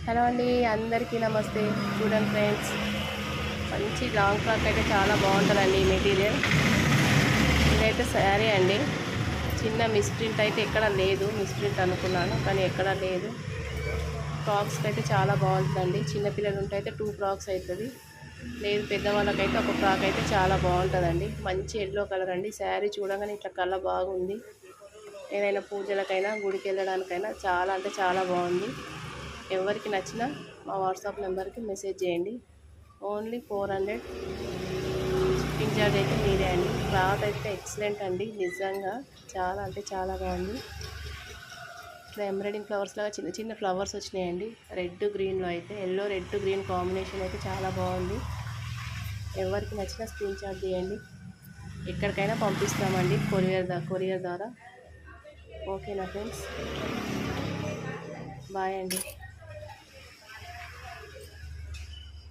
Hello అండి, అందరికీ నమస్తే. చూడండి ఫ్రెండ్స్, మంచి లాంగ్ ఫ్రాక్ అయితే చాలా బాగుంటుందండి. ఈ మెటీరియల్ ఇదైతే శారీ అండి. చిన్న మిస్ప్రింట్ అయితే ఎక్కడ లేదు. మిస్ప్రింట్ అనుకున్నాను కానీ ఎక్కడ లేదు. ఫ్రాక్స్కి అయితే చాలా బాగుంటుందండి. చిన్నపిల్లలు ఉంటే అయితే 2 ఫ్రాక్స్ అవుతుంది. లేదు పెద్దవాళ్ళకైతే ఒక ఫ్రాక్ అయితే చాలా బాగుంటుందండి. మంచి ఎల్లో కలర్ అండి. శారీ చూడగానే ఇట్లా కలర్ బాగుంది. ఏదైనా పూజలకైనా గుడికి వెళ్ళడానికైనా చాలా అంటే చాలా బాగుంది. ఎవరికి నచ్చినా మా వాట్సాప్ నెంబర్కి మెసేజ్ చేయండి. ఓన్లీ 400 షిప్పింగ్ చార్జ్ అయితే మీరే అండి. క్లాత్ అయితే ఎక్సలెంట్ అండి. నిజంగా చాలా అంటే చాలా బాగుంది. ఇట్లా ఎంబ్రాయిడింగ్ ఫ్లవర్స్ లాగా చిన్న చిన్న ఫ్లవర్స్ వచ్చినాయండి. రెడ్ గ్రీన్లో అయితే ఎల్లో రెడ్ గ్రీన్ కాంబినేషన్ అయితే చాలా బాగుంది. ఎవరికి నచ్చినా స్క్రీన్ షాట్ చేయండి. ఎక్కడికైనా పంపిస్తామండి కొరియర్ ద్వారా. ఓకేనా ఫ్రెండ్స్, బాయ్ అండి.